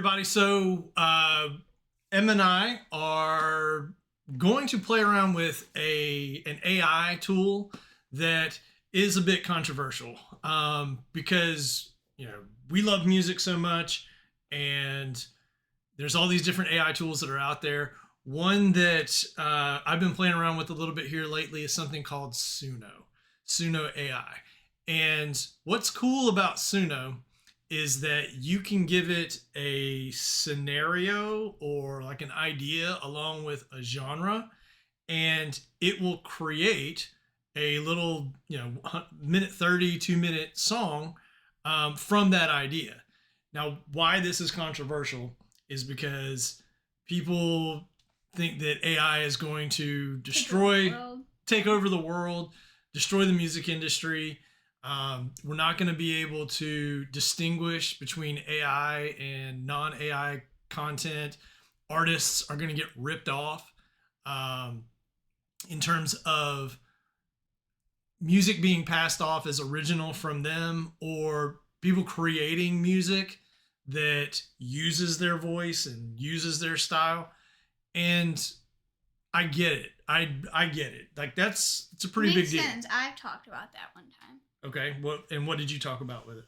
everybody. Em and I are going to play around with an AI tool that is a bit controversial because we love music so much, and there's all these different AI tools that are out there. One that I've been playing around with a little bit here lately is something called Suno AI. And what's cool about Suno is that you can give it a scenario or like an idea along with a genre, and it will create a little, minute 30, 2 minute song from that idea. Now, why this is controversial is because people think that AI is going to take over the world, destroy the music industry. We're not going to be able to distinguish between AI and non-AI content. Artists are going to get ripped off in terms of music being passed off as original from them, or people creating music that uses their voice and uses their style. And I get it. I get it. Like it's a pretty big deal. Makes sense. I've talked about that one time. Okay. What did you talk about with it?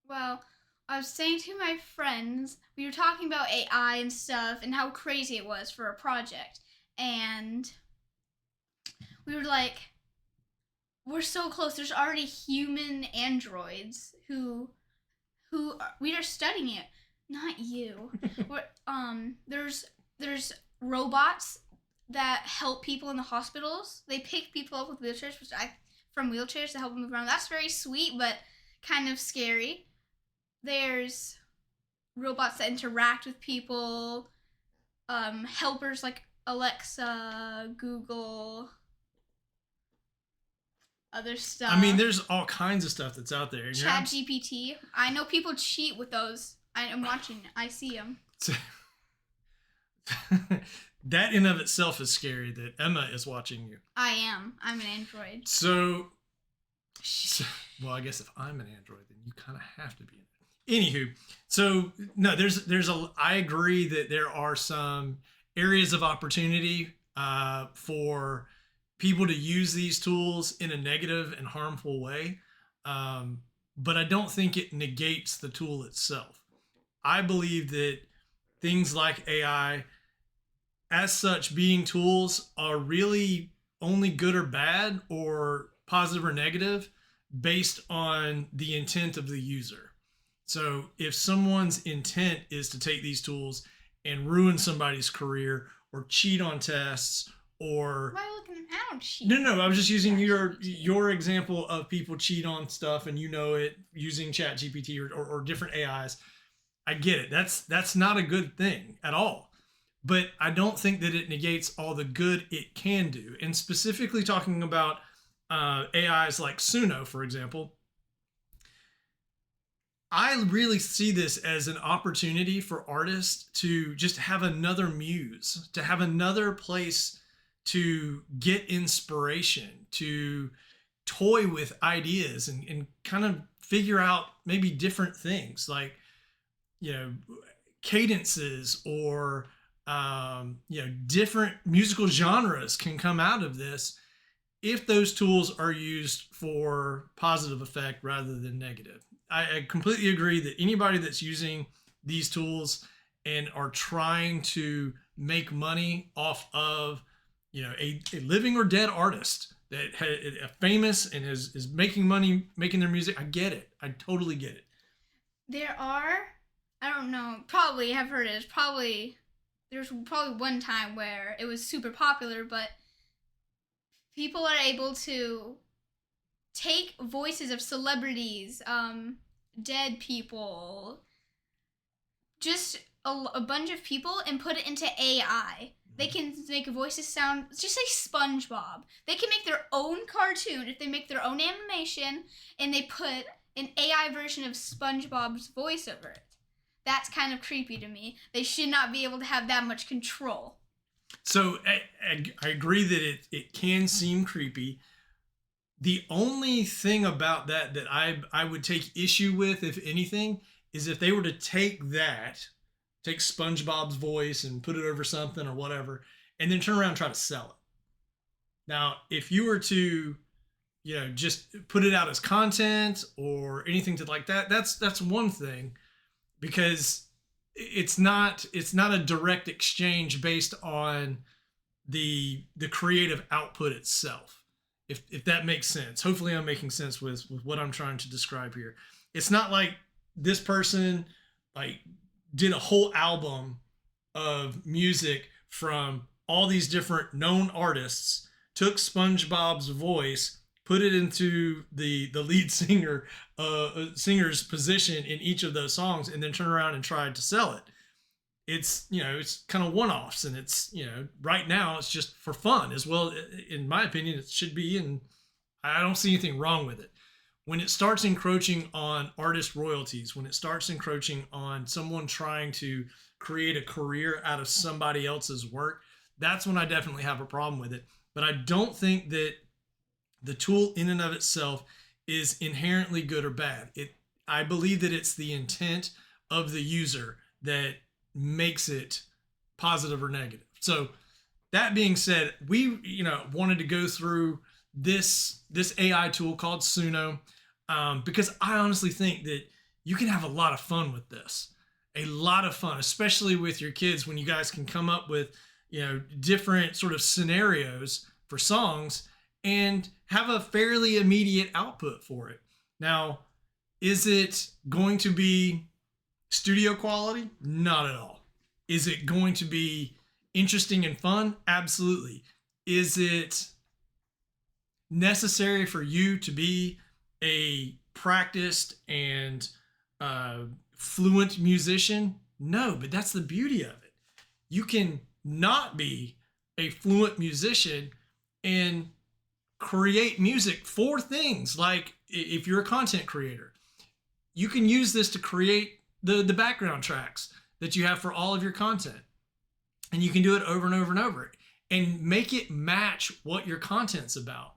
Well, I was saying to my friends, we were talking about AI and stuff and how crazy it was for a project. And we were like, we're so close. There's already human androids who we are studying it. Not you. There's robots that help people in the hospitals. They pick people up with wheelchairs, from wheelchairs to help them move around. That's very sweet, but kind of scary. There's robots that interact with people, helpers like Alexa, Google, other stuff. I mean, there's all kinds of stuff that's out there. ChatGPT. I know people cheat with those. I'm watching it. I see them. That in of itself is scary that Emma is watching you. I am. I'm an android. So well, I guess if I'm an android, then you kind of have to be an android. Anywho, so no, I agree that there are some areas of opportunity for people to use these tools in a negative and harmful way. But I don't think it negates the tool itself. I believe that things like AI, as such, being tools, are really only good or bad or positive or negative based on the intent of the user. So if someone's intent is to take these tools and ruin somebody's career or cheat on tests, or why are you looking at I don't cheat. No, I was just using your example of people cheat on stuff and it using ChatGPT or different AIs. I get it. That's not a good thing at all. But I don't think that it negates all the good it can do. And specifically talking about AIs like Suno, for example, I really see this as an opportunity for artists to just have another muse, to have another place to get inspiration, to toy with ideas and kind of figure out maybe different things like, cadences or different musical genres can come out of this if those tools are used for positive effect rather than negative. I completely agree that anybody that's using these tools and are trying to make money off of a living or dead artist that a famous and is making money making their music, I get it. I totally get it. There are, I don't know, probably have heard it. There's probably one time where it was super popular, but people are able to take voices of celebrities, dead people, just a bunch of people, and put it into AI. They can make voices sound, just like SpongeBob. They can make their own cartoon if they make their own animation and they put an AI version of SpongeBob's voice over it. That's kind of creepy to me. They should not be able to have that much control. So I agree that it can seem creepy. The only thing about that I would take issue with, if anything, is if they were to take that take SpongeBob's voice and put it over something or whatever, and then turn around and try to sell it. Now, if you were to, just put it out as content or anything to like that, that's one thing, because it's not a direct exchange based on the creative output itself. If that makes sense. Hopefully I'm making sense with what I'm trying to describe here. It's not like this person like did a whole album of music from all these different known artists, took SpongeBob's voice, put it into the lead singer's position in each of those songs, and then turn around and tried to sell it. It's kind of one-offs, and it's right now it's just for fun as well. In my opinion, it should be, and I don't see anything wrong with it. When it starts encroaching on artist royalties, when it starts encroaching on someone trying to create a career out of somebody else's work, that's when I definitely have a problem with it. But I don't think that the tool in and of itself is inherently good or bad. I believe that it's the intent of the user that makes it positive or negative. So that being said, we wanted to go through this AI tool called Suno, because I honestly think that you can have a lot of fun with this. A lot of fun, especially with your kids, when you guys can come up with different sort of scenarios for songs and have a fairly immediate output for it. Now, is it going to be studio quality? Not at all. Is it going to be interesting and fun? Absolutely. Is it necessary for you to be a practiced and fluent musician? No, but that's the beauty of it. You can not be a fluent musician and create music for things. Like if you're a content creator, you can use this to create the background tracks that you have for all of your content, and you can do it over and over and over and make it match what your content's about,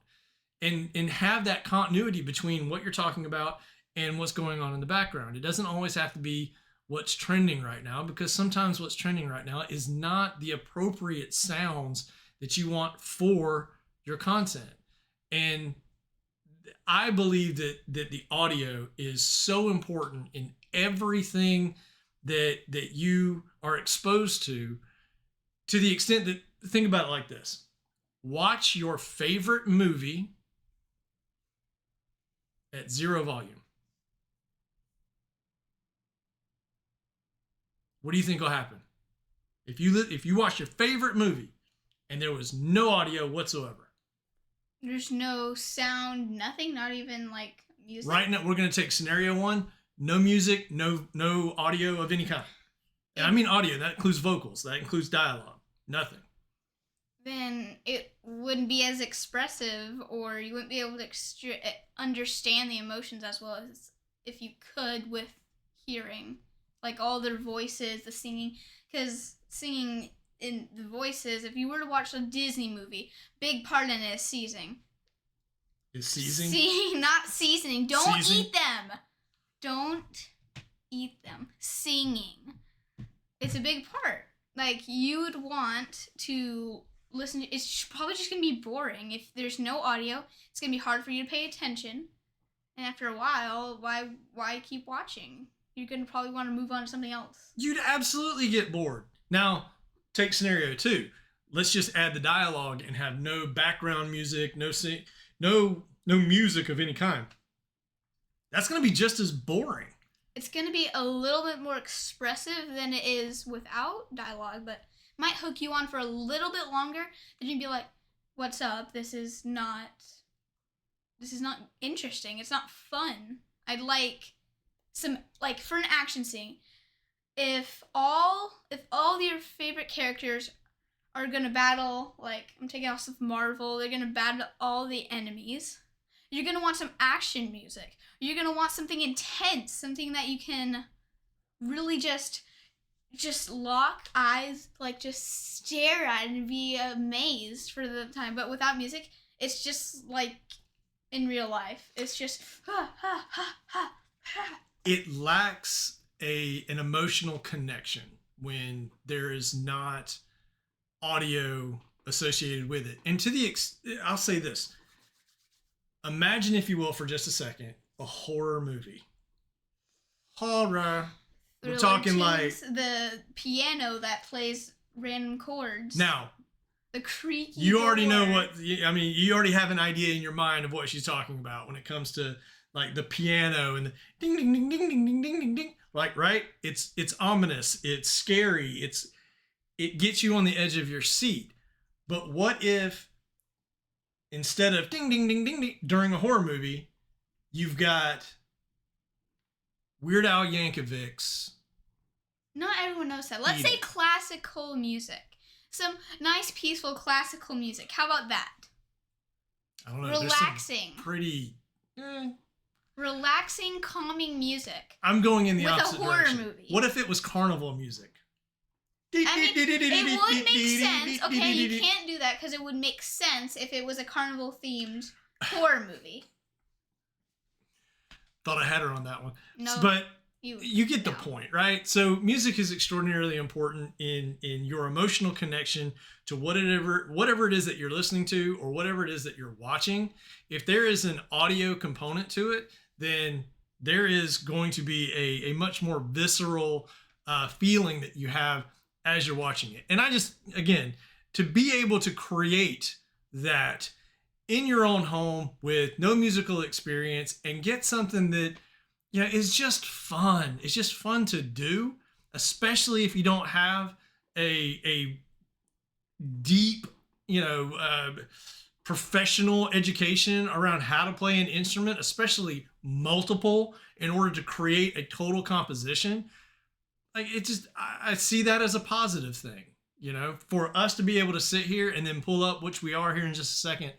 and have that continuity between what you're talking about and what's going on in the background. It doesn't always have to be what's trending right now, because sometimes what's trending right now is not the appropriate sounds that you want for your content. And I believe that the audio is so important in everything that you are exposed to the extent that, think about it like this: watch your favorite movie at zero volume. What do you think will happen if you watch your favorite movie and there was no audio whatsoever? There's no sound, nothing, not even like music. Right now, we're going to take scenario one: no music, no audio of any kind. And I mean audio, that includes vocals, that includes dialogue, nothing. Then it wouldn't be as expressive, or you wouldn't be able to understand the emotions as well as if you could with hearing, like all their voices, the singing, because singing in the voices, if you were to watch a Disney movie, big part in it is seasoning. Is seasoning? Not seasoning. Don't Season? eat them. Don't eat them. Singing. It's a big part. Like, you would want to listen to, it's probably just going to be boring. If there's no audio, it's going to be hard for you to pay attention. And after a while, why keep watching? You're going to probably want to move on to something else. You'd absolutely get bored. Now, take scenario two. Let's just add the dialogue and have no background music, no music of any kind. That's going to be just as boring. It's going to be a little bit more expressive than it is without dialogue, but might hook you on for a little bit longer. Then you'd be like, what's up? This is not interesting. It's not fun. I'd like some, like, for an action scene, if all your favorite characters are gonna battle, like, I'm taking off some Marvel, they're gonna battle all the enemies, you're gonna want some action music. You're gonna want something intense, something that you can really just lock eyes, like, just stare at and be amazed for the time. But without music, it's just like in real life. It's just It lacks an emotional connection when there is not audio associated with it. And I'll say this. Imagine, if you will, for just a second, a horror movie. Horror. We're talking like the piano that plays random chords. Now, the creaky. You already know what. I mean, you already have an idea in your mind of what she's talking about when it comes to like the piano and the ding ding ding ding ding ding ding ding ding. Like, right? It's ominous. It's scary. It gets you on the edge of your seat. But what if instead of ding ding ding ding ding during a horror movie, you've got Weird Al Yankovic's. Not everyone knows that. Let's say classical music. Some nice, peaceful classical music. How about that? I don't know. Relaxing. Pretty. Relaxing, calming music. I'm going in the opposite with a horror direction. movie. What if it was carnival music? I mean, it would make sense. Okay, you can't do that because it would make sense if it was a carnival-themed horror movie. Thought I had her on that one. No, but you get the point, right? So music is extraordinarily important in your emotional connection to whatever it is that you're listening to or whatever it is that you're watching. If there is an audio component to it, then there is going to be a much more visceral feeling that you have as you're watching it. And I just, again, to be able to create that in your own home with no musical experience and get something that, you know, is just fun. It's just fun to do, especially if you don't have a deep, professional education around how to play an instrument, especially multiple, in order to create a total composition. Like, it just, I see that as a positive thing, you know, for us to be able to sit here and then pull up, which we are here in just a second,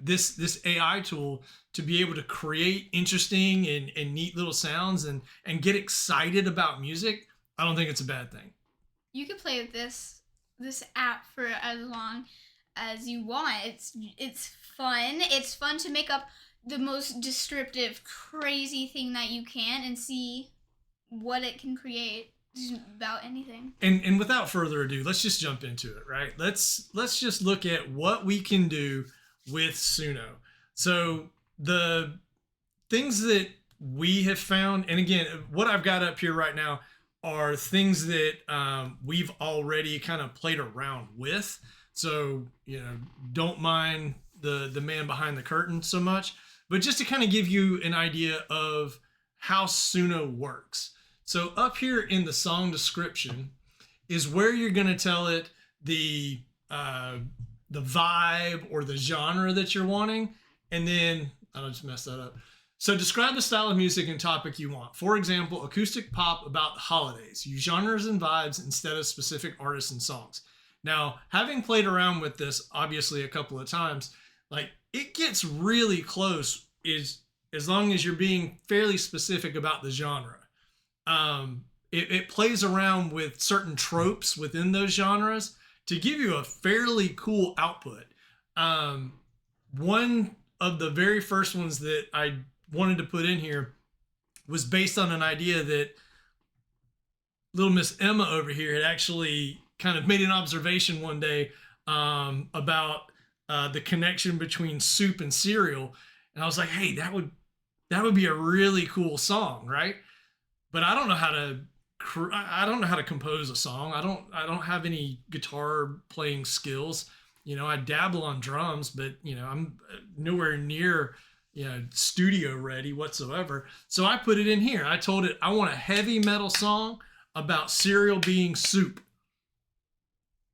this AI tool to be able to create interesting and neat little sounds and get excited about music. I don't think it's a bad thing. You can play with this app for as long as you want. It's fun. It's fun to make up the most descriptive, crazy thing that you can and see what it can create about anything. And without further ado, let's just jump into it, right? Let's just look at what we can do with Suno. So the things that we have found, and again, what I've got up here right now are things that we've already kind of played around with. So, don't mind the man behind the curtain so much, but just to kind of give you an idea of how Suno works. So up here in the song description is where you're going to tell it the vibe or the genre that you're wanting. And then, I'll just mess that up. So describe the style of music and topic you want. For example, acoustic pop about the holidays. Use genres and vibes instead of specific artists and songs. Now, having played around with this, obviously, a couple of times, like, it gets really close as long as you're being fairly specific about the genre. It plays around with certain tropes within those genres to give you a fairly cool output. One of the very first ones that I wanted to put in here was based on an idea that little Miss Emma over here had actually kind of made an observation one day about the connection between soup and cereal. And I was like, hey, that would be a really cool song, right? But I don't know how to compose a song. I don't have any guitar playing skills. I dabble on drums, but I'm nowhere near studio ready whatsoever. So I put it in here. I told it I want a heavy metal song about cereal being soup.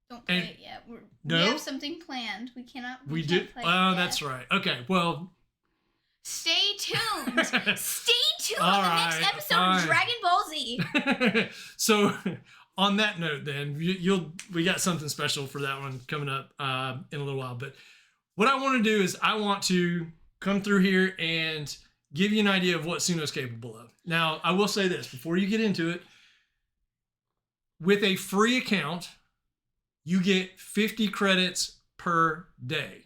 Don't play it yet. We have something planned. We cannot. We do. Oh, that's right. Okay. Well. Stay tuned. Stay tuned on the next episode of Dragon Ball Z. So, on that note, then we got something special for that one coming up in a little while. But what I want to do is I want to come through here and give you an idea of what Suno's capable of. Now, I will say this before you get into it: with a free account, you get 50 credits per day.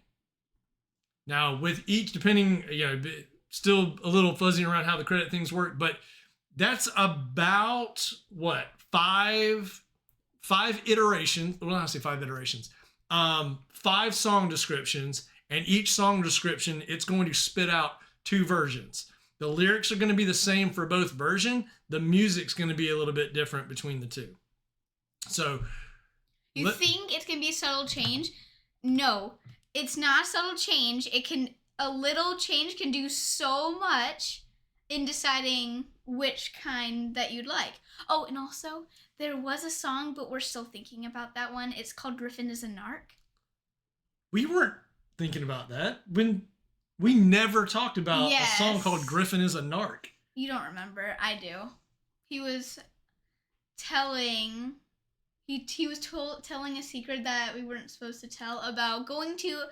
Now, with each, depending, still a little fuzzy around how the credit things work, but that's about, five iterations. Well, I say 5 iterations. 5 song descriptions, and each song description, it's going to spit out 2 versions. The lyrics are going to be the same for both version. The music's going to be a little bit different between the 2. So, you think it's going to be a subtle change? No, it's not a subtle change. A little change can do so much in deciding which kind that you'd like. Oh, and also, there was a song, but we're still thinking about that one. It's called Griffin is a Narc. We weren't thinking about that. When we never talked about a song called Griffin is a Narc. You don't remember. I do. He was telling... He was telling a secret that we weren't supposed to tell about going to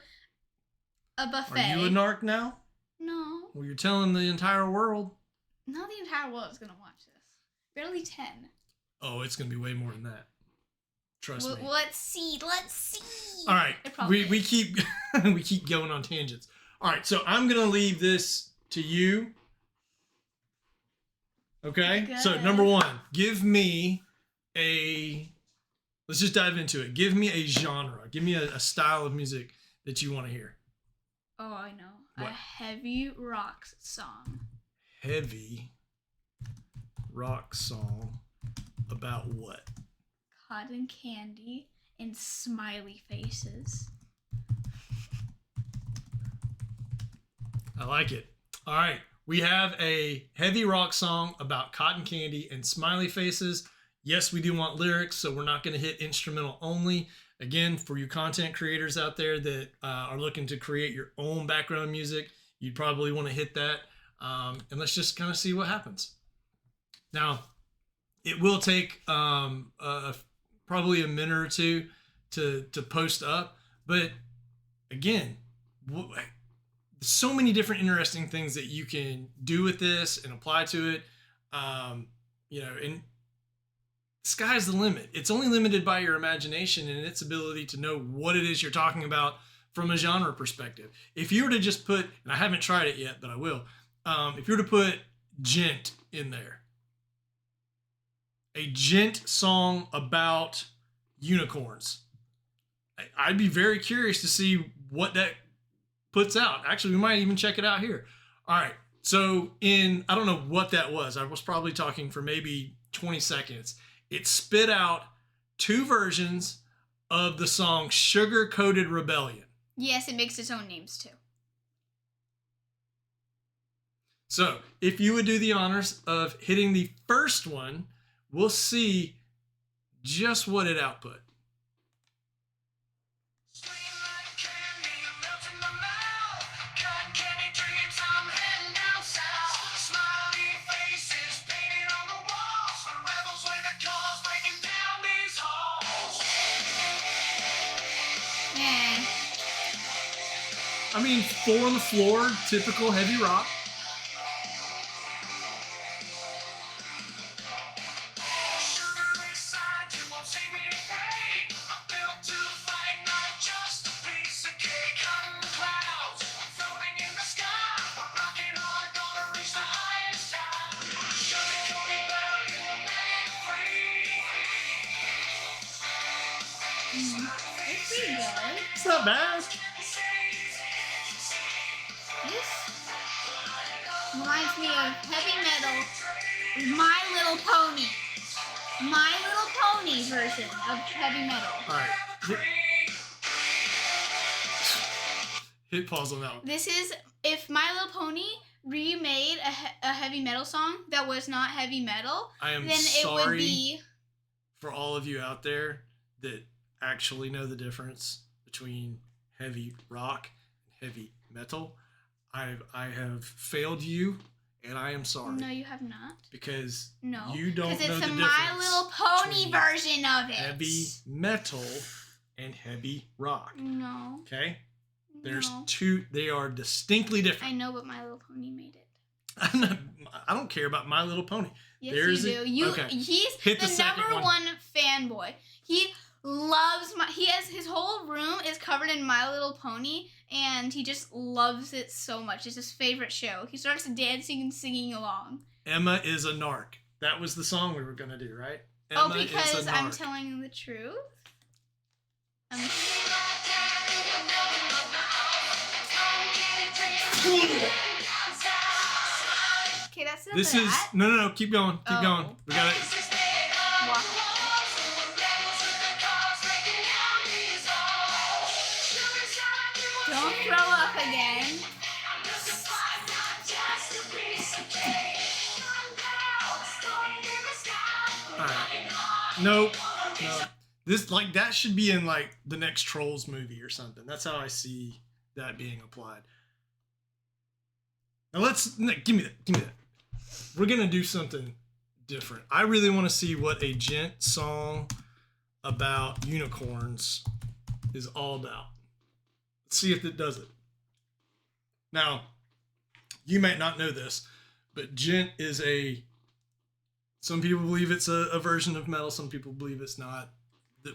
a buffet. Are you a narc now? No. Well, you're telling the entire world. Not the entire world is going to watch this. Barely 10. Oh, it's going to be way more than that. Trust me. Well, let's see. All right. We keep we keep going on tangents. All right, so I'm going to leave this to you. Okay? Good. So, number 1, give me let's just dive into it. Give me a genre. Give me a style of music that you want to hear. Oh, I know. What? A heavy rock song. Heavy rock song about what? Cotton candy and smiley faces. I like it. All right. We have a heavy rock song about cotton candy and smiley faces. Yes, we do want lyrics, so we're not going to hit instrumental only. Again, for you content creators out there that are looking to create your own background music, you'd probably want to hit that. And let's just kind of see what happens. Now, it will take probably a minute or 2 to post up. But again, so many different interesting things that you can do with this and apply to it. And sky's the limit. It's only limited by your imagination and its ability to know what it is you're talking about from a genre perspective. If you were to just put, and I haven't tried it yet, but I will. If you were to put gent in there, a gent song about unicorns, I'd be very curious to see what that puts out. Actually, we might even check it out here. All right. So I don't know what that was. I was probably talking for maybe 20 seconds. It spit out 2 versions of the song Sugar Coated Rebellion. Yes, it makes its own names too. So if you would do the honors of hitting the first one, we'll see just what it output. I mean, 4 on the floor, typical heavy rock. It's pretty good. It's not bad. Reminds me of heavy metal, My Little Pony. My Little Pony version of heavy metal. All right. Hit pause on that one. This is, if My Little Pony remade a heavy metal song that was not heavy metal, I am then sorry it would be... for all of you out there that actually know the difference between heavy rock and heavy metal. I have failed you, and I am sorry. No, you have not. Because no, you don't know the difference. Because it's the My Little Pony version of it. Heavy metal and heavy rock. No. Okay? There's 2, they are distinctly different. I know, but My Little Pony made it. I don't care about My Little Pony. Yes, you do. Okay. He's the number one fanboy. He loves he has his whole room is covered in My Little Pony, and he just loves it so much. It's his favorite show. He starts dancing and singing along. Emma is a Narc. That was the song we were gonna do, right? Emma Oh, is because a I'm narc. telling the truth? Okay, that's enough This of is that. no. Keep going. Keep Oh. going. We got it. Walk. Don't throw up again. All right. Nope. No. This like that should be in like the next Trolls movie or something. That's how I see that being applied. Now give me that. Give me that. We're gonna do something different. I really want to see what a gent song about unicorns is all about. Let's see if it does it. Now, you might not know this, but gent is some people believe it's a version of metal, some people believe it's not.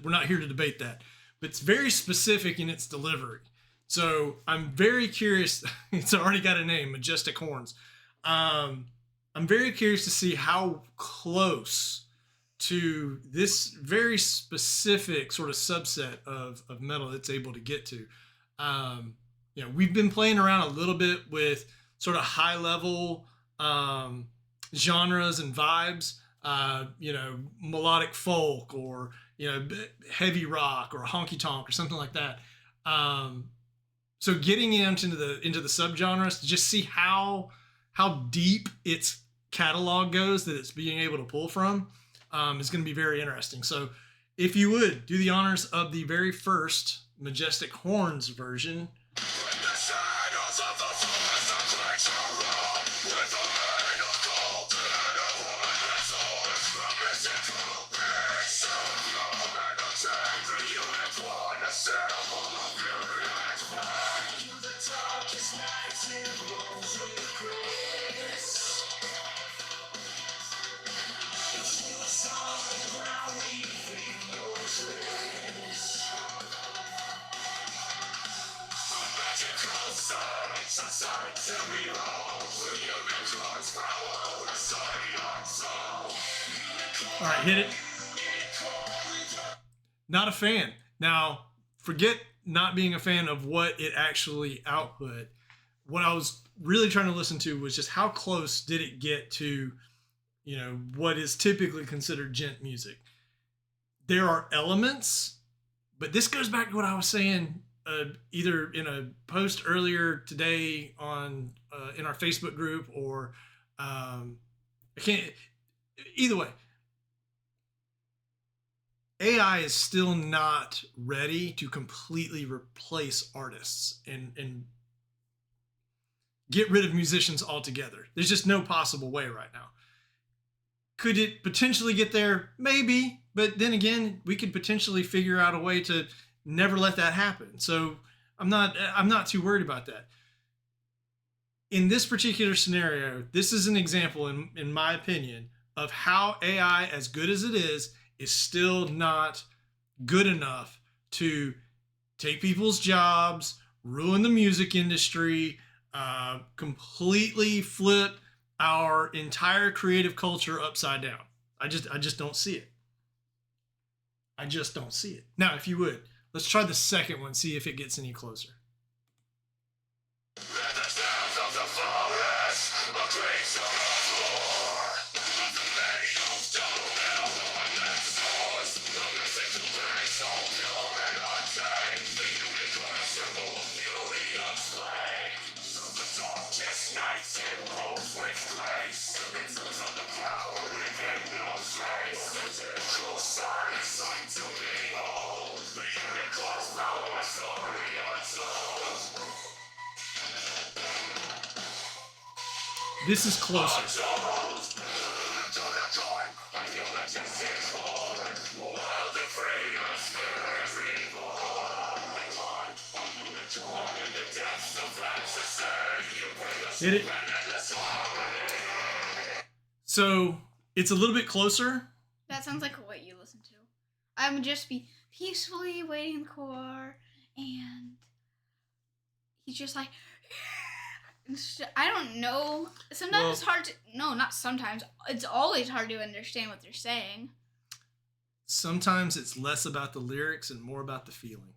We're not here to debate that. But it's very specific in its delivery. So I'm very curious. It's already got a name, Majestic Horns. I'm very curious to see how close to this very specific sort of subset of metal it's able to get to. We've been playing around a little bit with sort of high level genres and vibes, melodic folk or, heavy rock or honky tonk or something like that. So getting into the subgenres to just see how deep its catalog goes that it's being able to pull from is going to be very interesting. So if you would do the honors of the very first Majestic Horns version. All right, hit it. Not a fan. Now, forget not being a fan of what it actually output. What I was really trying to listen to was just how close did it get to, what is typically considered gent music. There are elements, but this goes back to what I was saying either in a post earlier today on in our Facebook group or I can't. Either way, AI is still not ready to completely replace artists and get rid of musicians altogether. There's just no possible way right now. Could it potentially get there? Maybe, but then again, we could potentially figure out a way to never let that happen. So I'm not too worried about that. In this particular scenario, this is an example, in my opinion, of how AI, as good as it is still not good enough to take people's jobs, ruin the music industry, completely flip our entire creative culture upside down. I just don't see it. I just don't see it. Now, if you would, let's try the second one, see if it gets any closer. This is closer. Hit it. So it's a little bit closer. That sounds like what you listen to. I would just be peacefully waiting in the car, and he's just like, I don't know. Sometimes it's hard to, no, not sometimes. It's always hard to understand what they're saying. sometimes it's less about the lyrics and more about the feeling.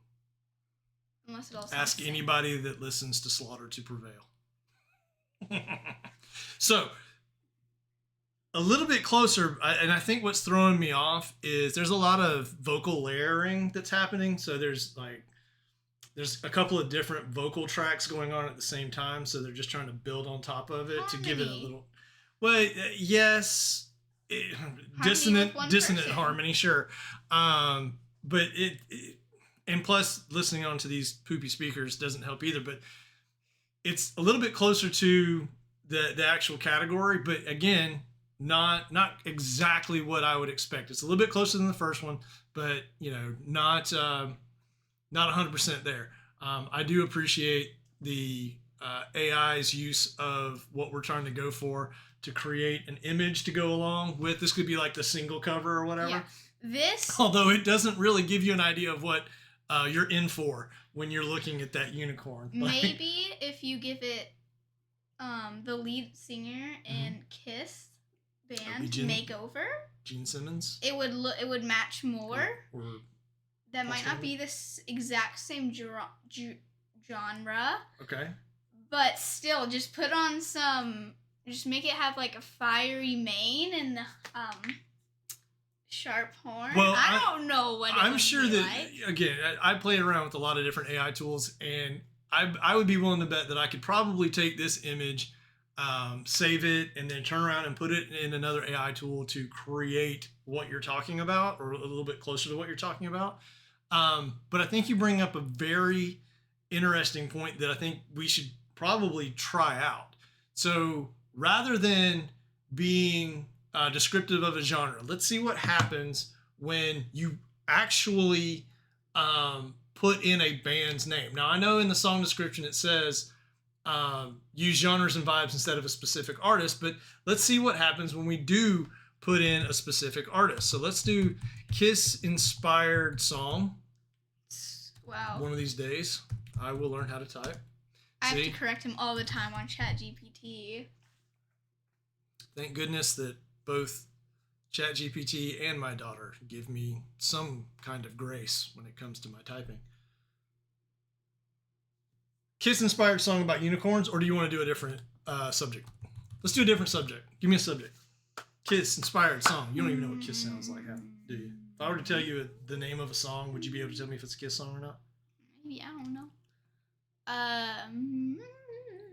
Unless it all sounds Ask the same. anybody that listens to Slaughter to Prevail. So, a little bit closer, and I think what's throwing me off is there's a lot of vocal layering that's happening. So there's a couple of different vocal tracks going on at the same time. So they're just trying to build on top of it to give it a little. Well, yes, dissonant harmony, sure, but and plus listening onto these poopy speakers doesn't help either. But it's a little bit closer to the actual category, but again, not exactly what I would expect. It's a little bit closer than the first one, but not 100% there. I do appreciate the AI's use of what we're trying to go for to create an image to go along with. This could be like the single cover or whatever. Yeah. This, although it doesn't really give you an idea of what you're in for when you're looking at that unicorn. Maybe if you give it the lead singer in Kiss band makeover, Gene Simmons, it would match more. Or that might not be the exact same genre. Okay. But still, just put on just make it have like a fiery mane and sharp horn. Well, I don't know what I'm sure that again, I played around with a lot of different AI tools, and I would be willing to bet that I could probably take this image, save it, and then turn around and put it in another AI tool to create what you're talking about, or a little bit closer to what you're talking about. But I think you bring up a very interesting point that I think we should probably try out. So rather than being descriptive of a genre, let's see what happens when you actually put in a band's name. Now, I know in the song description it says use genres and vibes instead of a specific artist, but let's see what happens when we do put in a specific artist. So let's do Kiss-inspired song. Wow. One of these days, I will learn how to type. I have to correct him all the time on ChatGPT. Thank goodness that both ChatGPT and my daughter give me some kind of grace when it comes to my typing. Kiss-inspired song about unicorns, or do you want to do a different subject? Let's do a different subject. Give me a subject. Kiss-inspired song. You don't even know what Kiss sounds like, do you? If I were to tell you the name of a song, would you be able to tell me if it's a Kiss song or not? Maybe, I don't know.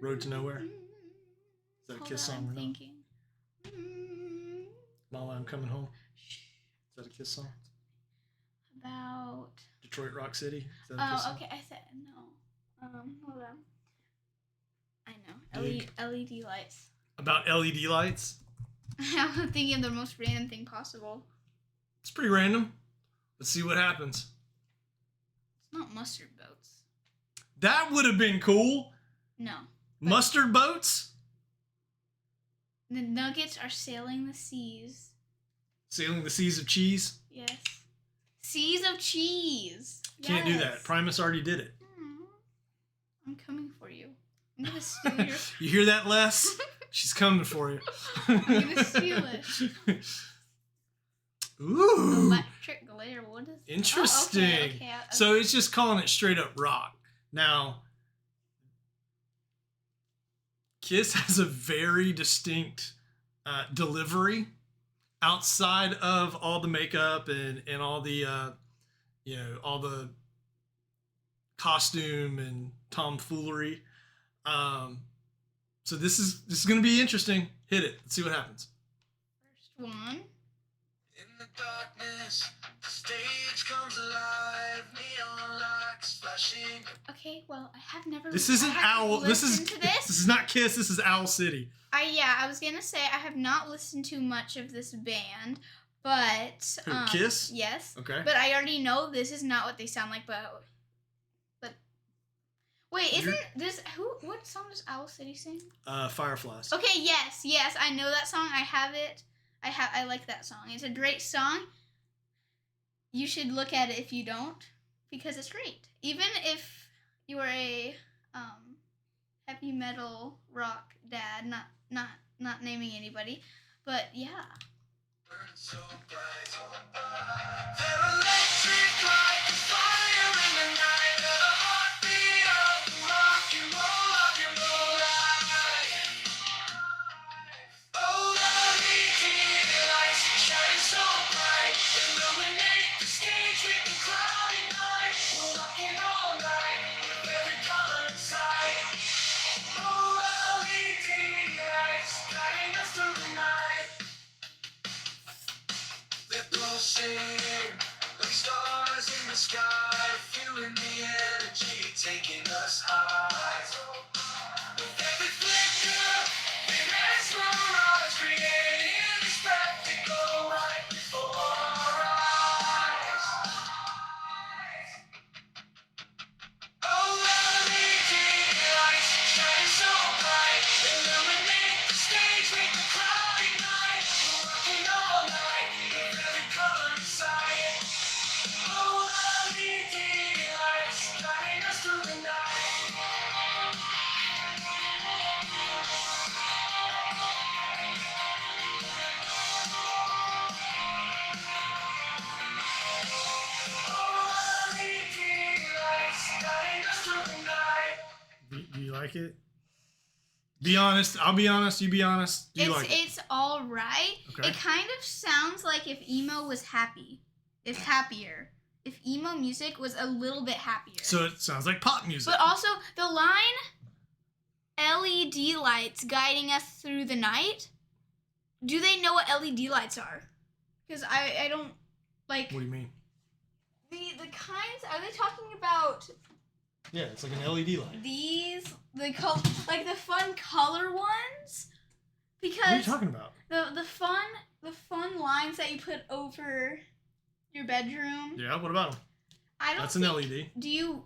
Road to Nowhere? Is that a Kiss song or not? Thinking. Mama, I'm Coming Home? Is that a Kiss song? About Detroit Rock City? Is that a Kiss song? Okay, I said no. Hold on. I know. LED lights. About LED lights? I'm thinking of the most random thing possible. It's pretty random. Let's see what happens. It's not mustard boats. That would have been cool. No. Mustard boats? The Nuggets are sailing the seas. Sailing the seas of cheese? Yes. Seas of cheese. Can't do that. Primus already did it. I'm coming for you. I'm going to steal your... You hear that, Les? She's coming for you. I'm going to steal it. Ooh. Electric glare. What is that? Interesting. Okay. So it's just calling it straight up rock. Now, Kiss has a very distinct delivery outside of all the makeup and all the all the costume and tomfoolery. So this is going to be interesting. Hit it. Let's see what happens. First one. In the darkness, the stage comes alive, neon lights flashing. Okay, well, I have never. This isn't Owl. This is to this. This is not Kiss. This is Owl City. I was gonna say I have not listened to much of this band, but Kiss? Yes. Okay. But I already know this is not what they sound like. But wait, isn't this who? What song does Owl City sing? Fireflies. Okay. Yes, I know that song. I have it. I like that song. It's a great song. You should look at it if you don't, because it's great. Even if you are a heavy metal rock dad, not naming anybody, but yeah. Burn so bright. They're electric like the fire in the night. They're the heartbeat of the rock and roll life. Oh, LED lights shining so bright, illuminate the stage with the cloudy night. We're rocking all night with every color inside. Oh, LED lights guiding us through the night. They're pulsing like stars in the sky, fueling the energy, taking us high. With every flicker, we mesmerize, creating a spectacle right before our eyes. Oh, LED lights shining so bright, illuminate the stage with the cloudy night. We're rocking all night with every color inside. Oh, LED lights guiding us through the night. Oh, LED lights guiding us through the night. Do you like it? Be honest. I'll be honest. You be honest. Do you like it? It's all right. Okay. It kind of sounds like if emo was happy. It's happier. If emo music was a little bit happier. So it sounds like pop music. But also the line LED lights guiding us through the night. Do they know what LED lights are? Because I don't like What do you mean? the kinds. Are they talking about Yeah, it's like an LED light. these like the fun color ones? What are you Because talking about? the fun lines that you put over your bedroom. Yeah, what about them? I don't. That's an think, LED.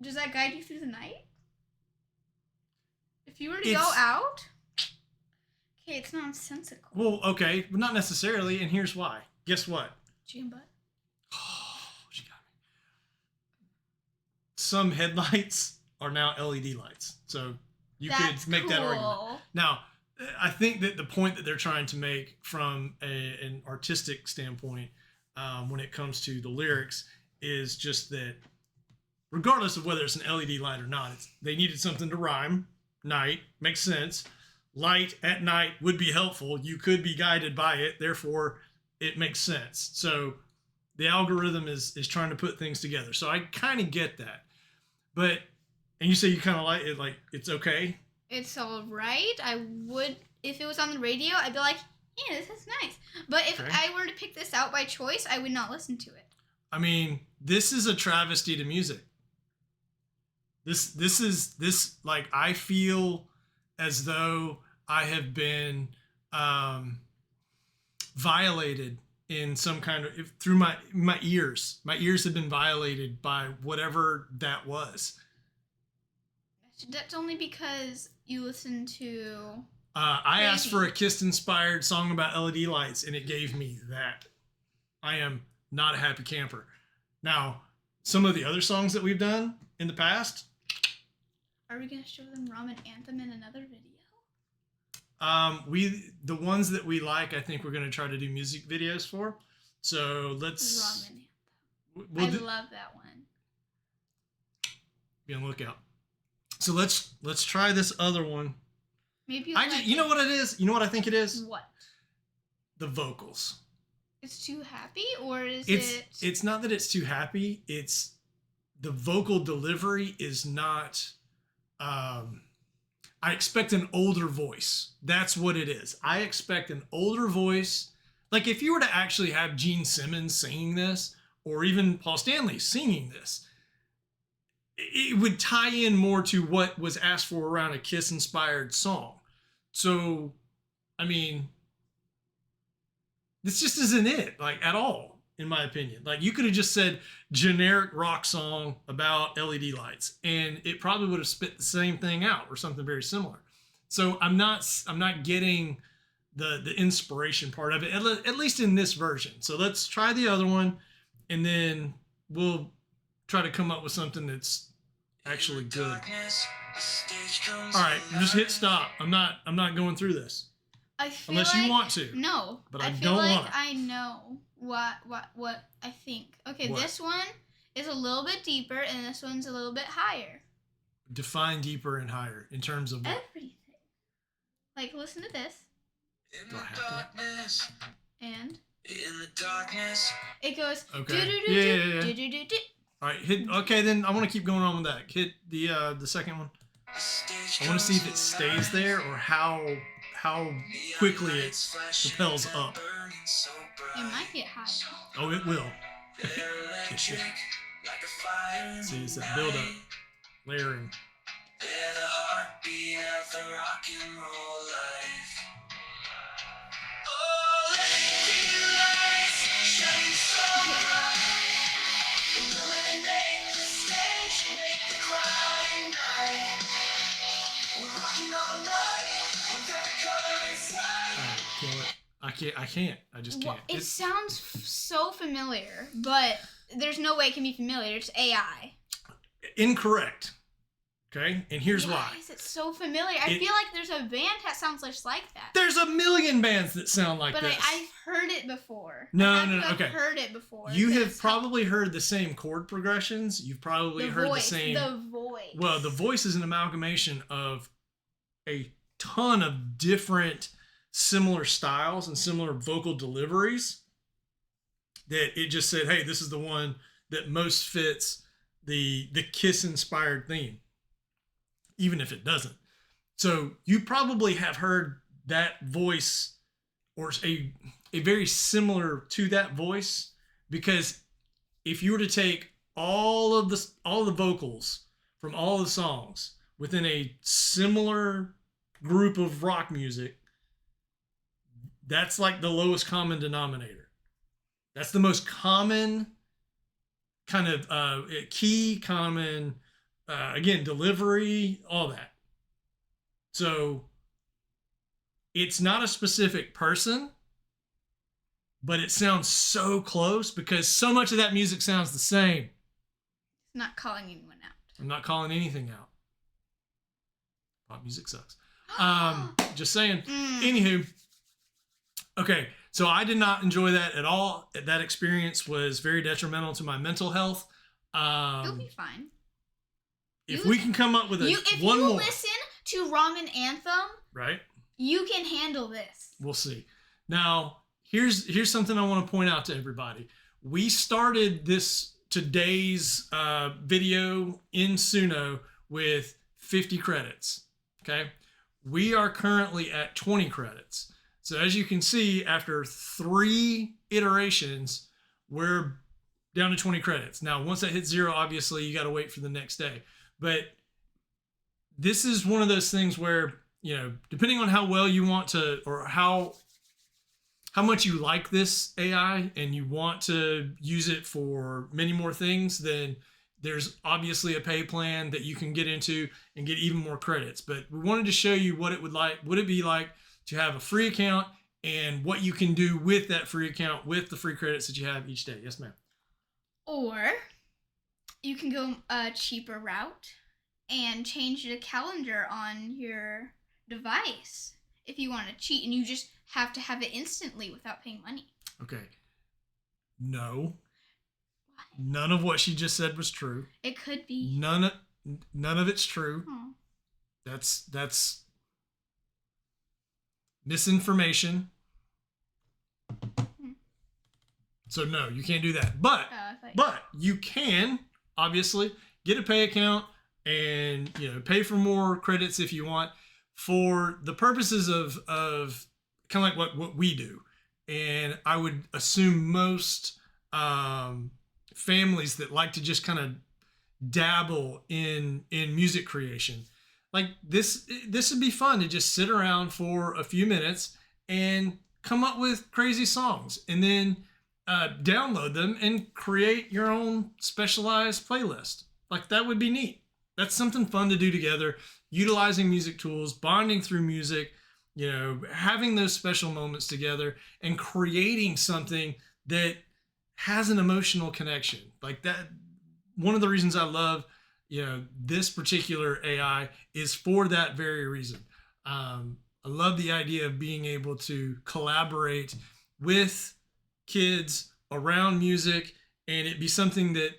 Does that guide you through the night? If you were to go It's- out, okay, it's nonsensical. Well, okay, but not necessarily, and here's why. Guess what? Chicken butt. Oh, she got me. Some headlights are now LED lights, so you That's could make that argument. cool. Now, I think that the point that they're trying to make from an artistic standpoint, when it comes to the lyrics, is just that regardless of whether it's an LED light or not, they needed something to rhyme. Night makes sense. Light at night would be helpful. You could be guided by it, therefore it makes sense. So the algorithm is trying to put things together. So I kind of get that. But and you say you kind of like it, like it's okay. It's all right. I would, if it was on the radio, I'd be like, yeah, this is nice. But if Okay. I were to pick this out by choice, I would not listen to it. I mean, this is a travesty to music. This like I feel as though I have been violated in some kind of through my ears. My ears have been violated by whatever that was. That's only because you listen to. I asked Crazy. for a Kiss-inspired song about LED lights, and it gave me that. I am not a happy camper. Now, some of the other songs that we've done in the past, Are we gonna show them Ramen Anthem in another video? the ones that we like, I think we're going to try to do music videos for. So let's Ramen Anthem. we'll I do, love that one. be on the lookout. So let's try this other one. Maybe You know what it is? You know what I think it is? What? The vocals. It's too happy, or is It's it? it's not that it's too happy. It's the vocal delivery is not. I expect an older voice. That's what it is. I expect an older voice. Like if you were to actually have Gene Simmons singing this, or even Paul Stanley singing this, it would tie in more to what was asked for around a Kiss-inspired song. So, I mean, this just isn't it, like at all, in my opinion. Like you could have just said generic rock song about LED lights, and it probably would have spit the same thing out or something very similar. So I'm not getting the inspiration part of it, at least in this version. So let's try the other one, and then we'll try to come up with something that's actually good. All right, just hit stop. I'm not going through this. I feel Unless like, you want to. No, But I feel don't like want to. I know what I think. Okay, What? this one is a little bit deeper, and this one's a little bit higher. Define deeper and higher in terms of what? Everything. Like, listen to this, In Do I the have to? darkness, and in the darkness. it goes. Okay. Do-do-do-do, Yeah. do-do-do-do. All right. Hit. Okay, then I want to keep going on with that. Hit the second one. I want to see if it stays there or how quickly it propels up. It might get higher. Oh, it will. Electric, like a fire. See, it's that build up, layering. They're the heartbeat of the rock and roll life. Oh, lady lights shining so bright. Illuminate the stage, make the crowd unite. We're rocking all night with every color inside. All right, kill it. I can't. I just can't. It sounds so familiar, but there's no way it can be familiar. It's AI. Incorrect. Okay, and here's why. Why is it so familiar? I feel like there's a band that sounds just like that. There's a million bands that sound like But this. I've heard it before. No, I've okay. heard it before. You have It's probably heard the same chord progressions. You've probably heard voice, the same. The voice. Well, the voice is an amalgamation of a ton of different similar styles and similar vocal deliveries that it just said, hey, this is the one that most fits the Kiss inspired theme, even if it doesn't. So you probably have heard that voice or a very similar to that voice, because if you were to take all the vocals from all the songs within a similar group of rock music, that's like the lowest common denominator. That's the most common kind of key, common, again, delivery, all that. So it's not a specific person, but it sounds so close because so much of that music sounds the same. It's not calling anyone out. I'm not calling anything out. Pop music sucks. Just saying. Anywho, okay, so I did not enjoy that at all. That experience was very detrimental to my mental health. You'll be fine. If we can come up with If one you more, listen to Ramen Anthem, right? you can handle this. We'll see. Now, here's something I want to point out to everybody. We started today's video in Suno with 50 credits. Okay, we are currently at 20 credits. So as you can see, after 3 iterations, we're down to 20 credits. Now, once that hits 0, obviously you got to wait for the next day. But this is one of those things where, you know, depending on how well you want to, or how much you like this AI and you want to use it for many more things, then there's obviously a pay plan that you can get into and get even more credits. But we wanted to show you what it would be like to have a free account and what you can do with that free account with the free credits that you have each day. Yes, ma'am. Or you can go a cheaper route and change the calendar on your device if you want to cheat, and you just have to have it instantly without paying money. Okay. No. Why? None of what she just said was true. It could be. None of it's true. Oh. That's misinformation. So no, you can't do that. But you can obviously get a pay account and, you know, pay for more credits if you want, for the purposes of kind of like what we do. And I would assume most families that like to just kind of dabble in music creation, like this would be fun to just sit around for a few minutes and come up with crazy songs, and then download them and create your own specialized playlist. Like, that would be neat. That's something fun to do together, utilizing music tools, bonding through music, you know, having those special moments together and creating something that has an emotional connection. Like that, one of the reasons I love, you know, this particular AI is for that very reason. I love the idea of being able to collaborate with kids around music, and it be something that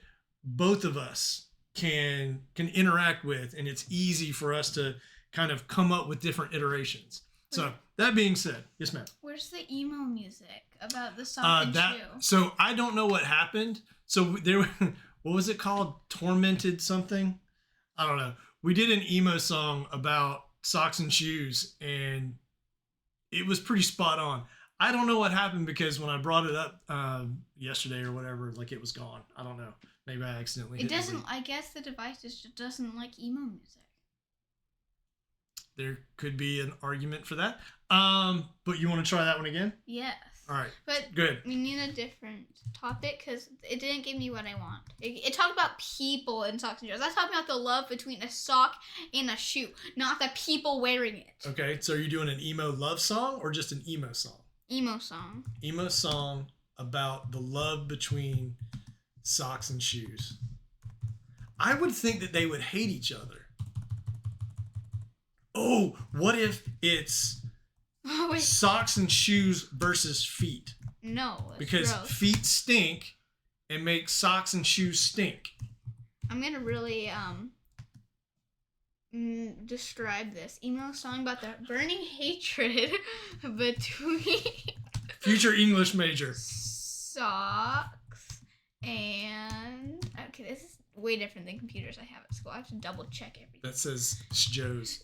both of us can interact with, and it's easy for us to kind of come up with different iterations. So that being said, yes, ma'am. Where's the emo music about the sock and shoe? So I don't know what happened. So there, what was it called? Tormented something? I don't know. We did an emo song about socks and shoes, and it was pretty spot on. I don't know what happened because when I brought it up yesterday or whatever, like it was gone. I don't know. Maybe I accidentally. It doesn't. I guess the device just doesn't like emo music. There could be an argument for that. But you want to try that one again? Yes. All right. But good. We need a different topic because it didn't give me what I want. It talked about people in socks and shoes. I was talking about the love between a sock and a shoe, not the people wearing it. Okay, so are you doing an emo love song or just an emo song? Emo song. Emo song about the love between socks and shoes. I would think that they would hate each other. Oh, what if it's socks and shoes versus feet? No, because gross. Feet stink and make socks and shoes stink. I'm gonna really describe this emo song about the burning hatred between future English major socks and this is way different than computers I have at school. I have to double check everything. That says Joe's.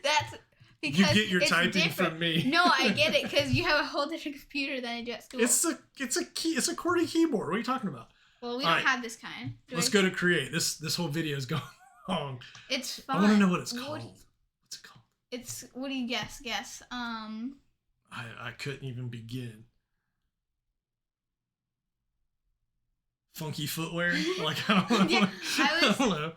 That's because you get your it's typing different. from me. No, I get it because you have a whole different computer than I do at school. It's a QWERTY keyboard. What are you talking about? Well, we don't have this kind. Let's go to create. This whole video is going long. It's fun. I want to know what it's called. What's it called? It's what do you guess? Guess. I couldn't even begin. Funky footwear? Like I don't know. Yeah, I don't know.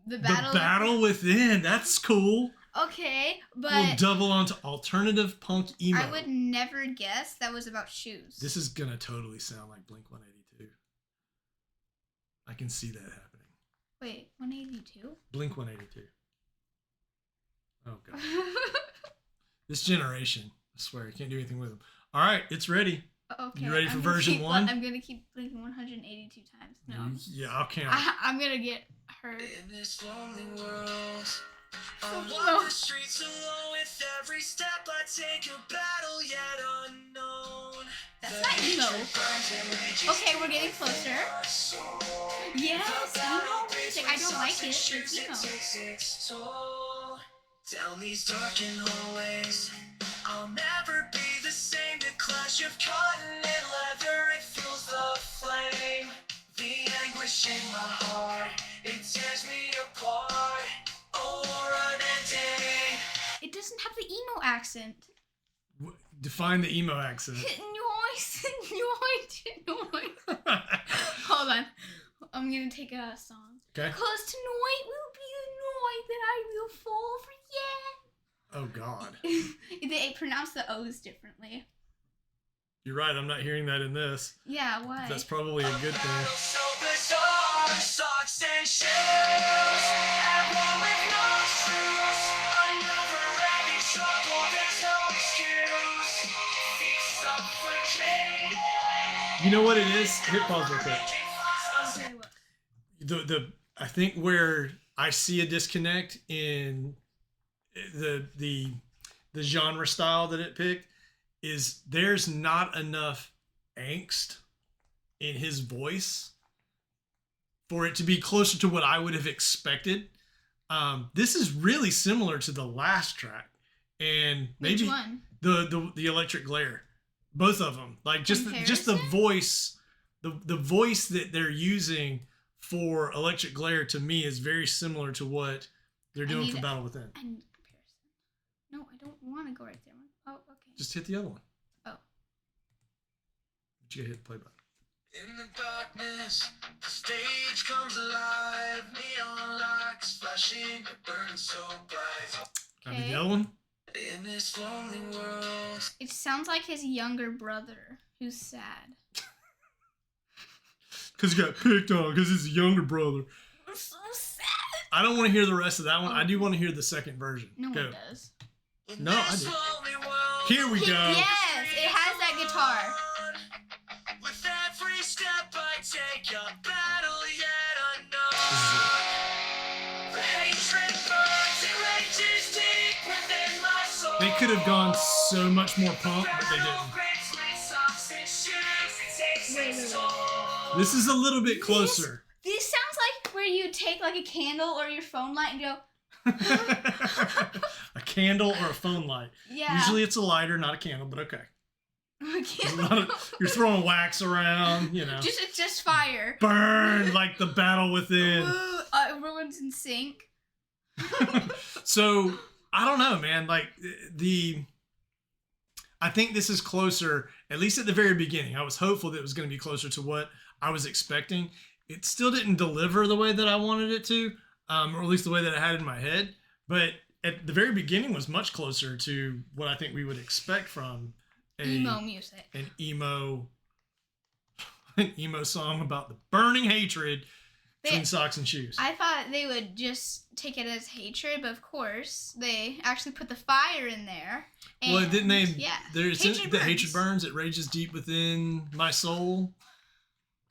The battle within. That's cool. Okay, but we'll double onto alternative punk emo. I would never guess that was about shoes. This is gonna totally sound like Blink 182. I can see that happening. Wait, 182? Blink 182. Oh god. This generation, I swear, you can't do anything with them. All right, it's ready. Okay. You ready for version 1? I'm gonna keep blinking 182 times. No. Yeah, I'll count. I'm gonna get hurt. In this lonely world, I emo. walk the streets alone with every step I take, a battle yet unknown. That's not emo. Okay, we're getting closer. Yes, emo music. I don't like it. It's emo. Down these darkened hallways, I'll never be the same. The clash of cotton and leather, it fuels the flame. The anguish in my heart, it tears me apart. Oh, unending. It doesn't have the emo accent. Define the emo accent. Noise. Hold on. I'm gonna take a song. Okay. Cause tonight will be the night that I will fall for you. Oh God. They pronounce the O's differently. You're right. I'm not hearing that in this. Yeah, why? That's probably a good thing. So bizarre, socks and shoes, and one with no shoes. Another any trouble, there's no excuse. Feast up for me. You know what it is? Hit pause real quick. Okay, what? I think where I see a disconnect in the genre style that it picked is there's not enough angst in his voice for it to be closer to what I would have expected. This is really similar to the last track, and maybe Which one? the Electric Glare, both of them. Like just the voice, the voice that they're using for Electric Glare to me is very similar to what they're doing for Battle Within. I need comparison. No, I don't want to go right there. Oh, okay. Just hit the other one. Oh. But you gotta hit the play button. In the darkness, the stage comes alive. Neon lights flashing, it burns so bright. Now the other one. In this lonely world, It sounds like his younger brother who's sad. Because he got picked on because he's a younger brother. I'm so sad. I don't want to hear the rest of that one. I do want to hear the second version. No Go. one does. No, I did. Here we go. Yes, it has that guitar. With every step I take, a battle yet unknown. The hatred burns, it rages deep within my soul. They could have gone so much more punk, but they didn't. This is a little bit closer. This sounds like where you take like a candle or your phone light and go, A candle or a phone light. yeah. Usually it's a lighter, not a candle, but okay. A There's a candle. lot of- you're throwing wax around, you know. It's just fire. Burn like the battle within. Woo, everyone's in sync. So I don't know, man. Like I think this is closer, at least at the very beginning. I was hopeful that it was going to be closer to what I was expecting. It still didn't deliver the way that I wanted it to, or at least the way that I had in my head. But at the very beginning was much closer to what I think we would expect from Emo music. an emo song about the burning hatred between socks and shoes. I thought they would just take it as hatred, but of course they actually put the fire in there. And, Well, didn't they? Yeah. There's the hatred burns. It rages deep within my soul.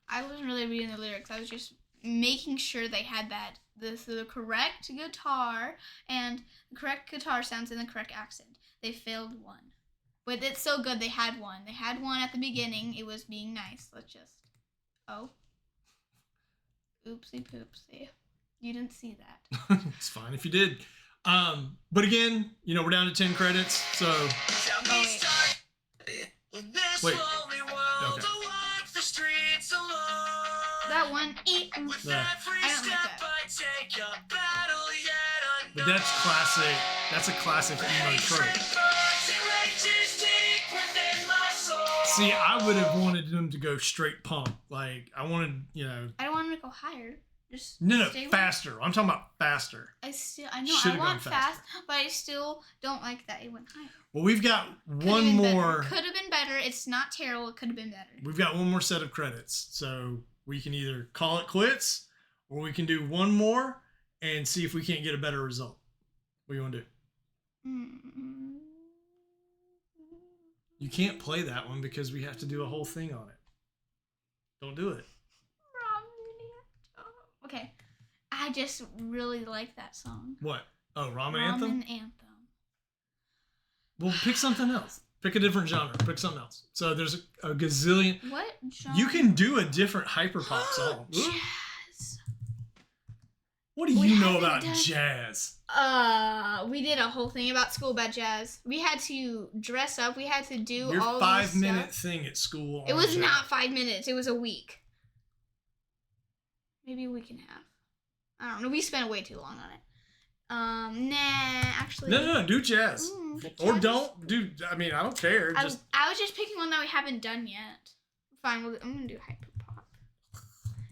I wasn't really reading the lyrics. I was just making sure they had that the correct guitar and the correct guitar sounds in the correct accent. They failed one, but it's so good. They had one. They had one at the beginning. It was being nice. Let's just. Oh. Oopsie poopsie. You didn't see that. It's fine if you did. But again, you know, we're down to 10 credits, so wait. Okay. That one. Yeah. I don't like that. But that's classic. That's a classic emo trope. See, I would have wanted them to go straight punk. Like, I wanted, you know. I don't want them to go higher. Just No, stay with- faster. I'm talking about faster. I know Should've I want gone fast, faster. but I still don't like that it went higher. Well, we've got one more. Could have been better. It's not terrible. It could have been better. We've got one more set of credits. So we can either call it quits or we can do one more and see if we can't get a better result. What do you want to do? Mm. You can't play that one because we have to do a whole thing on it. Don't do it. Okay. I just really like that song. What? Oh, Ramen Anthem? Ramen Anthem. Well, pick something else. Pick a different genre. Pick something else. So there's a gazillion. What genre? You can do a different hyperpop song. Ooh. Jazz. What do We you know haven't about done- jazz? We did a whole thing about school about jazz. We had to dress up. We had to do Your all 5-minute these stuff. thing at school. It on was jazz. not 5 minutes. It was a week. Maybe a week and a half. I don't know. We spent way too long on it. Actually. No, do jazz. Or jazz. don't do. I mean, I don't care. I Just was just picking one that we haven't done yet. Fine, I'm gonna do hyperpop.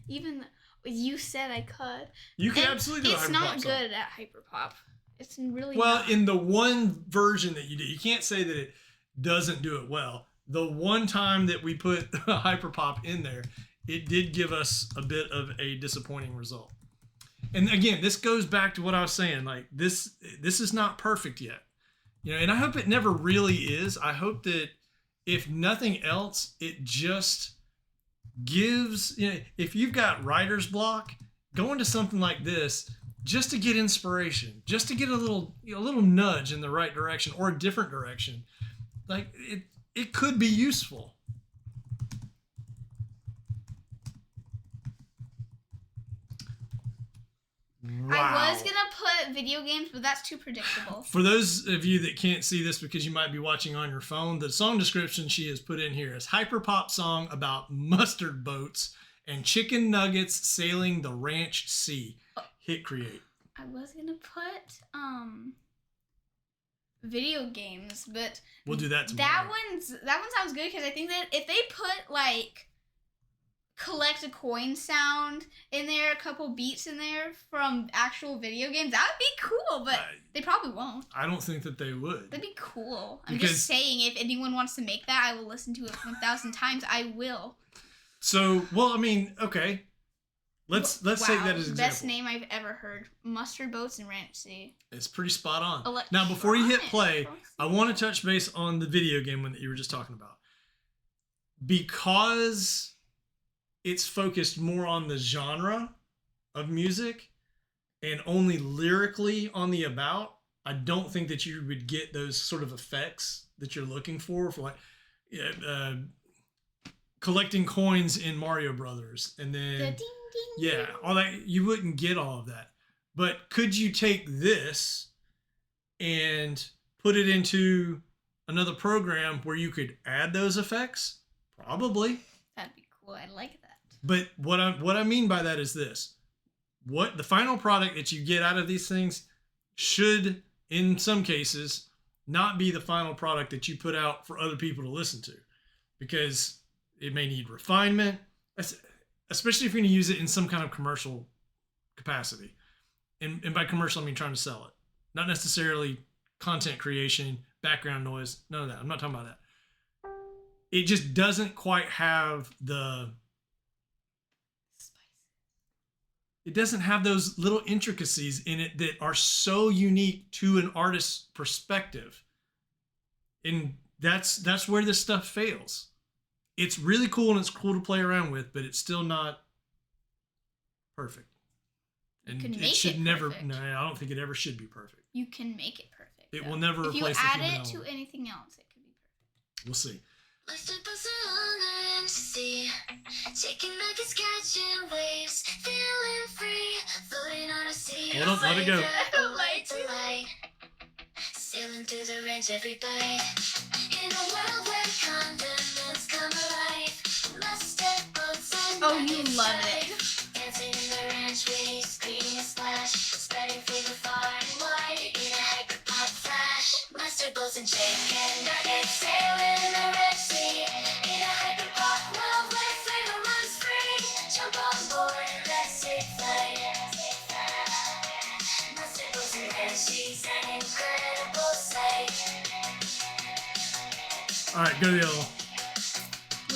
Even though you said I could. you can And absolutely do a it's hyperpop not song. good at hyperpop. It's really Well, not. in the one version that you did, you can't say that it doesn't do it well. The one time that we put hyperpop in there, it did give us a bit of a disappointing result. And again, this goes back to what I was saying. Like this is not perfect yet, you know. And I hope it never really is. I hope that if nothing else, it just gives. You know, if you've got writer's block, go into something like this just to get inspiration, just to get a little nudge in the right direction or a different direction. Like it could be useful. Wow. I was gonna put video games, but that's too predictable. For those of you that can't see this because you might be watching on your phone, the song description she has put in here is hyperpop song about mustard boats and chicken nuggets sailing the ranch sea. Hit create. I was gonna put video games, but We'll do that tomorrow. that one sounds good because I think that if they put like collect a coin sound in there, a couple beats in there from actual video games, that would be cool, but they probably won't. I don't think that they would. That'd be cool. I'm Because- just saying, if anyone wants to make that, I will listen to it 1,000 times. I will. So, well, I mean, okay. Let's take that as an example. Best name I've ever heard. Mustard Boats and Ranch Sea. It's pretty spot on. Now, before you hit play, I want to touch base on the video game one that you were just talking about. Because it's focused more on the genre of music and only lyrically on the about, I don't think that you would get those sort of effects that you're looking for like collecting coins in Mario Brothers, and then The ding, ding, yeah, all that. You wouldn't get all of that. But could you take this and put it into another program where you could add those effects? Probably. That'd be cool. I like that. But what I mean by that is this: what the final product that you get out of these things should, in some cases, not be the final product that you put out for other people to listen to, because it may need refinement, especially if you're going to use it in some kind of commercial capacity. And by commercial, I mean trying to sell it, not necessarily content creation, background noise, none of that. I'm not talking about that. It just doesn't quite have it doesn't have those little intricacies in it that are so unique to an artist's perspective. And that's where this stuff fails. It's really cool and it's cool to play around with, but it's still not perfect. And it should never. No, I don't think it ever should be perfect. You can make it perfect. It will never replace the human element. If you add it to anything else, it could be perfect. We'll see. Taking nuggets, catching waves, feeling free, floating on a sea. Hold on, let it go. Light, sailing through the range every bite. In a world where condiments come alive, mustard boats and you love it. dancing in the ranch waves, creating a splash, spreading flavor far and wide in a hyper pop flash. Mustard boats and chicken nuggets, sailing in the Red Sea in a hyper pop world where flavor runs free. Jump on board, let's take flight. Mustard boats and Red Sea's an incredible sight. All right, go to the other one.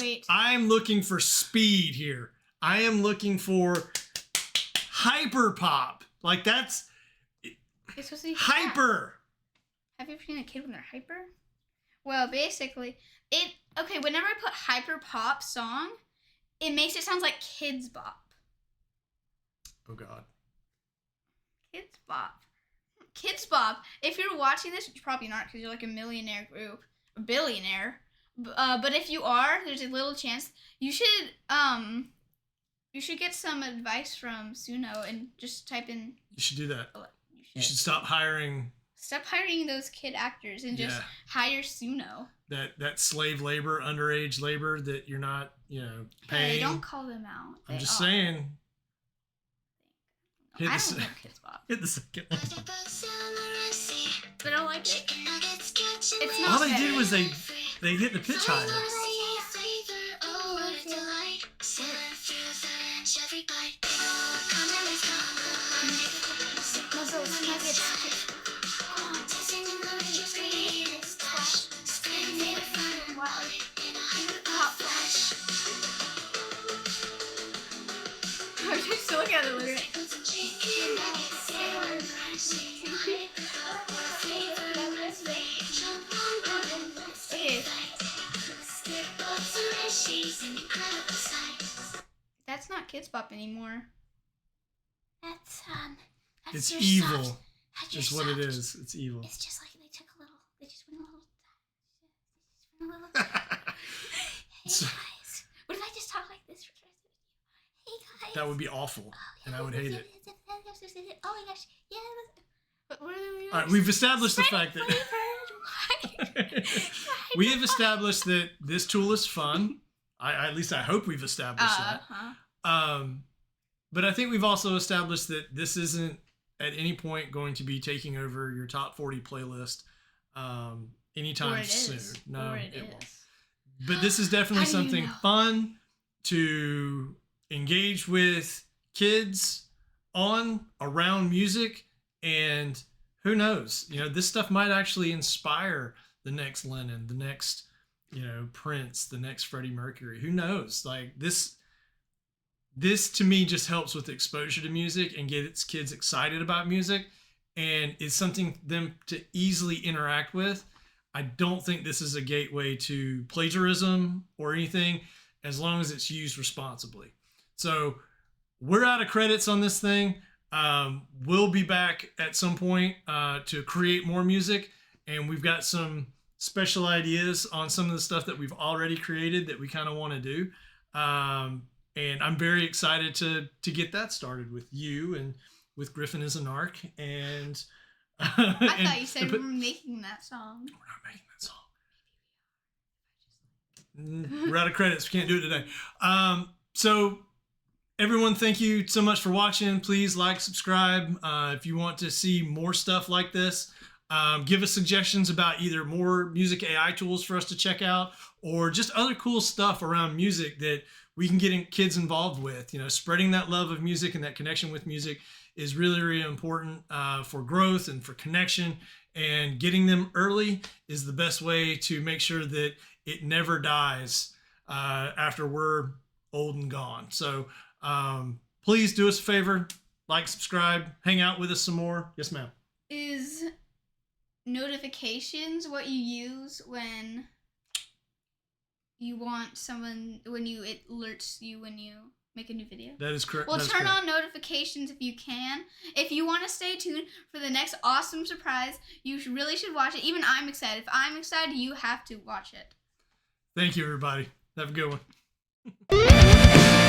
Wait. I'm looking for speed here. I am looking for hyper pop. Like that's It's supposed to be hyper. Have you ever seen a kid when they're hyper? Well, basically, whenever I put hyper pop song, it makes it sound like Kids Bop. Oh God. Kids Bop. Kids Bop. If you're watching this, you're probably not because you're like a millionaire group, a billionaire. But if you are, there's a little chance you should get some advice from Suno and just type in. You should do that. You should Stop hiring those kid actors and just hire Suno. That slave labor, underage labor that you're not, paying. Hey, don't call them out. I'm just saying. I don't know Kids Bop. Hit the second one. But I like it. It's not All they bad. did was they hit the pitch higher. I'm just still looking at the lyrics. Okay. That's not Kids Bop anymore. That's It's your evil. soft- that's your Is what it soft- is. It's evil. It's just like they just went a little. Hey So- guys, what if I just talk like this for the rest of the video? Hey guys. That would be awful, and I would hate it. Oh my gosh, yeah. What are we? All right, we've established the fact that we have established that this tool is fun. At least I hope we've established that. But I think we've also established that this isn't at any point going to be taking over your top 40 playlist anytime soon. No, it won't. But this is definitely something fun to engage with kids around music, and who knows, this stuff might actually inspire the next Lennon, the next, Prince, the next Freddie Mercury. Who knows? Like this this to me just helps with exposure to music and gets kids excited about music, and is something them to easily interact with. I don't think this is a gateway to plagiarism or anything, as long as it's used responsibly. So we're out of credits on this thing. We'll be back at some point to create more music, and we've got some special ideas on some of the stuff that we've already created that we kind of want to do. And I'm very excited to get that started with you and with Griffin as an arc. And I thought you said we were making that song. We're not making that song. We're out of credits. We can't do it today. So everyone, thank you so much for watching. Please like, subscribe. If you want to see more stuff like this, give us suggestions about either more music AI tools for us to check out, or just other cool stuff around music that we can get kids involved with. You know, spreading that love of music and that connection with music is really, really important for growth and for connection. And getting them early is the best way to make sure that it never dies after we're old and gone. So please do us a favor, like, subscribe, hang out with us some more. Yes, ma'am. Is notifications what you use when you want someone, it alerts you when you make a new video? That is correct. Well, turn on notifications if you can. If you want to stay tuned for the next awesome surprise, you really should watch it. Even I'm excited. If I'm excited, you have to watch it. Thank you, everybody. Have a good one.